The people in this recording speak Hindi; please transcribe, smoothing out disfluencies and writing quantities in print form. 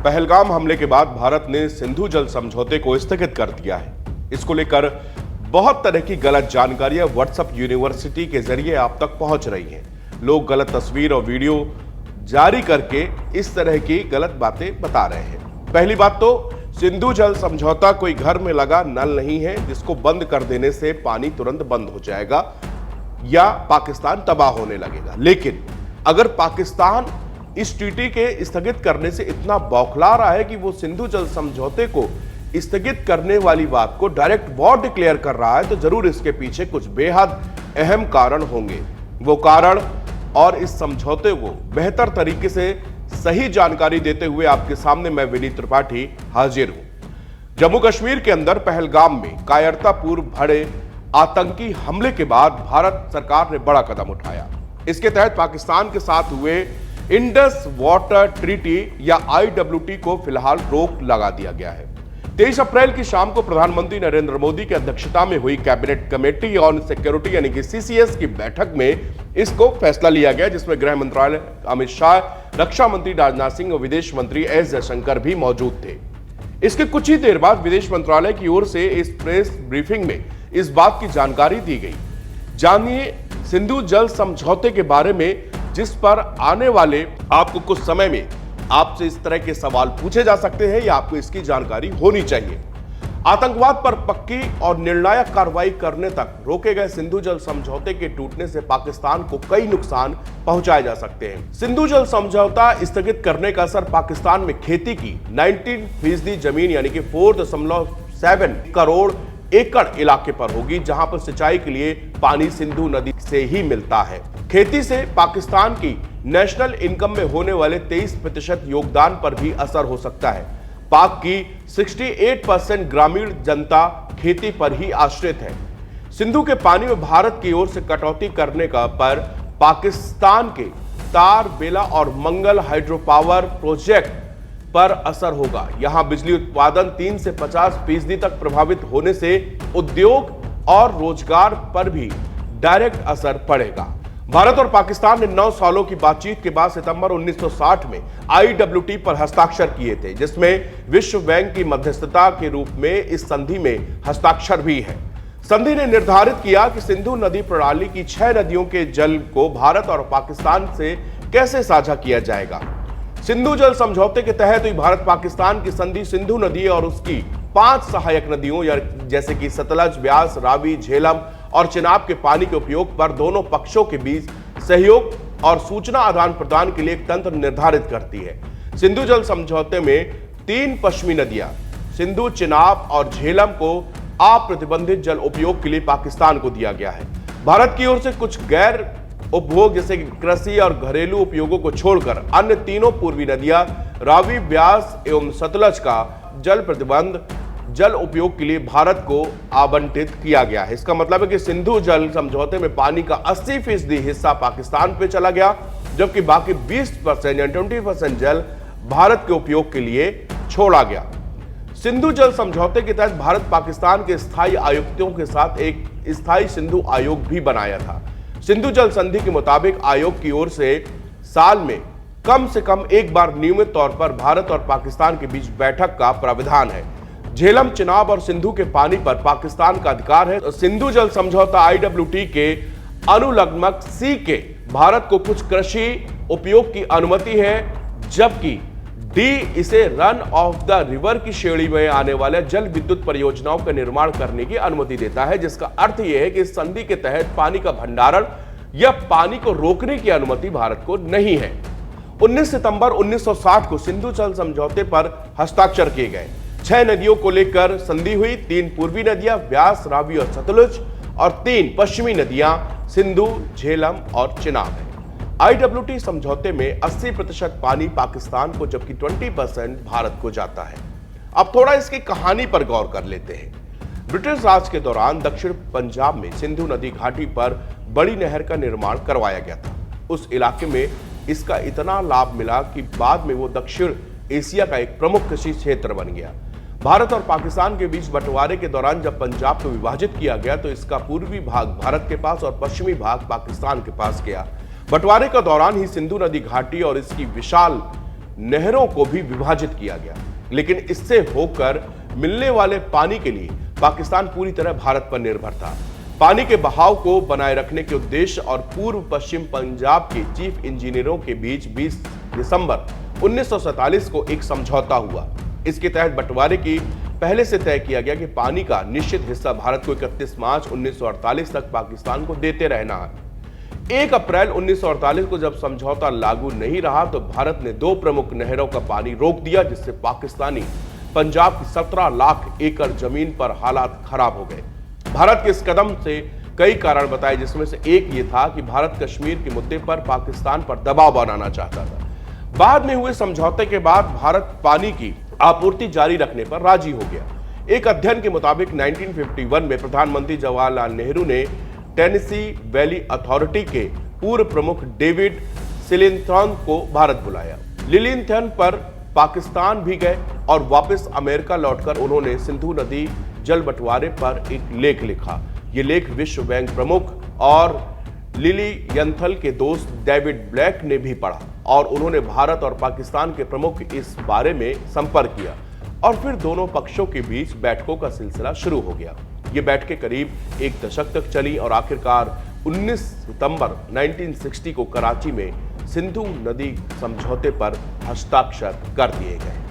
पहलगाम हमले के बाद भारत ने सिंधु जल समझौते को स्थगित कर दिया है। इसको लेकर बहुत तरह की गलत जानकारियां व्हाट्सएप यूनिवर्सिटी के जरिए आप तक पहुंच रही हैं। लोग गलत तस्वीर और वीडियो जारी करके इस तरह की गलत बातें बता रहे हैं। पहली बात तो सिंधु जल समझौता कोई घर में लगा नल नहीं है जिसको बंद कर देने से पानी तुरंत बंद हो जाएगा या पाकिस्तान तबाह होने लगेगा। लेकिन अगर पाकिस्तान इस ट्रीटी के स्थगित करने से इतना बौखला रहा है कि वो सिंधु जल समझौते को स्थगित करने वाली बात को डायरेक्ट वॉर डिक्लेयर कर रहा है, तो जरूर इसके पीछे कुछ बेहद अहम कारण होंगे। वो कारण और इस समझौते को बेहतर तरीके से सही जानकारी देते हुए आपके सामने मैं विनीत त्रिपाठी हाजिर हूं। जम्मू कश्मीर के अंदर पहलगाम में कायरतापूर्व भरे आतंकी हमले के बाद भारत सरकार ने बड़ा कदम उठाया। इसके तहत पाकिस्तान के साथ हुए इंडस वाटर ट्रीटी या IWT को फिलहाल रोक लगा दिया गया है। 23 अप्रैल की शाम को प्रधानमंत्री नरेंद्र मोदी की अध्यक्षता में हुई कैबिनेट कमेटी ऑन सिक्योरिटी यानी कि CCS की बैठक में इसको फैसला लिया गया, जिसमें गृह मंत्रालय अमित शाह, रक्षा मंत्री राजनाथ सिंह और विदेश मंत्री एस जयशंकर भी मौजूद थे। इसके कुछ ही देर बाद विदेश मंत्रालय की ओर से इस प्रेस ब्रीफिंग में इस बात की जानकारी दी गई। जानिए सिंधु जल समझौते के बारे में, जिस पर आने वाले आपको कुछ समय में आपसे इस तरह के सवाल पूछे जा सकते हैं या आपको इसकी जानकारी होनी चाहिए। आतंकवाद पर पक्की और निर्णायक कार्रवाई करने तक रोके गए सिंधु जल समझौते के टूटने से पाकिस्तान को कई नुकसान पहुंचाए जा सकते हैं। सिंधु जल समझौता स्थगित करने का असर पाकिस्तान में खेती की 19% जमीन यानी कि 4.7 करोड़ एकड़ इलाके पर होगी, जहां पर सिंचाई के लिए पानी सिंधु नदी से ही मिलता है। खेती से पाकिस्तान की नेशनल इनकम में होने वाले 23% योगदान पर भी असर हो सकता है। पाक की 68% ग्रामीण जनता खेती पर ही आश्रित है। सिंधु के पानी में भारत की ओर से कटौती करने का पर पाकिस्तान के तार, बेला और मंगल हाइड्रो पावर प्रोजेक्ट पर असर होगा। यहां बिजली उत्पादन 3 से 50% तक प्रभावित होने से उद्योग और रोजगार पर भी डायरेक्ट असर पड़ेगा। भारत और पाकिस्तान ने 9 सालों की बातचीत के बाद सितंबर 1960 में IWT पर हस्ताक्षर किए थे, जिसमें विश्व बैंक की मध्यस्थता के रूप में इस संधि में हस्ताक्षर भी है। संधि ने निर्धारित किया कि सिंधु नदी प्रणाली की 6 नदियों के जल को भारत और पाकिस्तान से कैसे साझा किया जाएगा। सिंधु जल समझौते के तहत हुई भारत पाकिस्तान की संधि सिंधु नदी और उसकी 5 सहायक नदियों जैसे कि सतलज, ब्यास, रावी, झेलम और चिनाब के पानी के उपयोग पर दोनों पक्षों के बीच सहयोग और सूचना आदान प्रदान के लिए एक तंत्र निर्धारित करती है। सिंधु जल समझौते में 3 पश्चिमी नदियां सिंधु, चिनाब और झेलम को अप्रतिबंधित जल उपयोग के लिए पाकिस्तान को दिया गया है। भारत की ओर से कुछ गैर उपभोग जैसे कि कृषि और घरेलू उपयोगों को छोड़कर अन्य तीनों पूर्वी नदियां रावी, ब्यास एवं सतलज का जल उपयोग के लिए भारत को आवंटित किया गया है। इसका मतलब है कि सिंधु जल समझौते में पानी का 80% हिस्सा पाकिस्तान पे चला गया, जबकि बाकी 20% या 20% जल भारत के उपयोग के लिए छोड़ा गया। सिंधु जल समझौते के तहत भारत पाकिस्तान के स्थायी आयुक्तों के साथ एक स्थायी सिंधु आयोग भी बनाया था। सिंधु जल संधि के मुताबिक आयोग की ओर से साल में कम से कम एक बार नियमित तौर पर भारत और पाकिस्तान के बीच बैठक का प्राविधान है। झेलम, चिनाब और सिंधु के पानी पर पाकिस्तान का अधिकार है। सिंधु जल समझौता IWT के अनुलग्नक C के भारत को कुछ कृषि उपयोग की अनुमति है, जबकि D इसे रन ऑफ द रिवर की श्रेणी में आने वाले जल विद्युत परियोजनाओं का निर्माण करने की अनुमति देता है, जिसका अर्थ यह है कि इस संधि के तहत पानी का भंडारण या पानी को रोकने की अनुमति भारत को नहीं है। 19 सितंबर 1960 को सिंधु जल समझौते पर हस्ताक्षर किए गए। 6 नदियों को लेकर संधि हुई। 3 पूर्वी नदियां व्यास, रावी और सतलुज और 3 पश्चिमी नदियां सिंधु, झेलम और चिनाब है। IWT समझौते में 80% पानी पाकिस्तान को जबकि 20% भारत को जाता है। अब थोड़ा इसकी कहानी पर गौर कर लेते हैं। ब्रिटिश राज के दौरान दक्षिण पंजाब में सिंधु नदी घाटी पर बड़ी नहर का निर्माण करवाया गया था। उस इलाके में इसका इतना लाभ मिला कि बाद में वो दक्षिण एशिया का एक प्रमुख कृषि क्षेत्र बन गया। भारत और पाकिस्तान के बीच बंटवारे के दौरान जब पंजाब को विभाजित किया गया तो इसका पूर्वी भाग भारत के पास और पश्चिमी भाग पाकिस्तान के पास गया। बंटवारे के दौरान ही सिंधु नदी घाटी और इसकी विशाल नहरों को भी विभाजित किया गया, लेकिन इससे होकर मिलने वाले पानी के लिए पाकिस्तान पूरी तरह भारत पर निर्भर था। पानी के बहाव को बनाए रखने के उद्देश्य और पूर्व पश्चिम पंजाब के चीफ इंजीनियरों के बीच 20 दिसंबर 1947 को एक समझौता हुआ। इसके तहत बंटवारे की पहले से तय किया गया कि पानी का निश्चित हिस्सा भारत को 31 मार्च 1948 तक पाकिस्तान को देते रहना है। 1 अप्रैल 1948 को जब समझौता लागू नहीं रहा तो भारत ने 2 प्रमुख नहरों का पानी रोक दिया, जिससे पाकिस्तानी पंजाब की 17 लाख एकड़ जमीन पर हालात खराब हो गए। भारत के इस कदम से कई कारण बताए, जिसमें से एक ये था कि भारत कश्मीर के मुद्दे पर पाकिस्तान पर दबाव बनाना चाहता था। बाद में हुए समझौते के बाद भारत पानी की आपूर्ति जारी रखने पर राजी हो गया। एक अध्ययन के मुताबिक 1951 में प्रधानमंत्री जवाहरलाल नेहरू ने टेनेसी वैली अथॉरिटी के पूर्व प्रमुख डेविड लिलिंगटन को भारत बुलाया। लिलिंगटन पर पाकिस्तान भी गए और वापस अमेरिका लौटकर उन्होंने सिंधु नदी जल बंटवारे पर एक लेख लिखा। यह लेख विश्व बैंक प्रमुख और लिलियंथल के दोस्त डेविड ब्लैक ने भी पढ़ा और उन्होंने भारत और पाकिस्तान के प्रमुख इस बारे में संपर्क किया और फिर दोनों पक्षों के बीच बैठकों का सिलसिला शुरू हो गया। ये बैठकें करीब 1 दशक तक चली और आखिरकार 19 सितंबर 1960 को कराची में सिंधु नदी समझौते पर हस्ताक्षर कर दिए गए।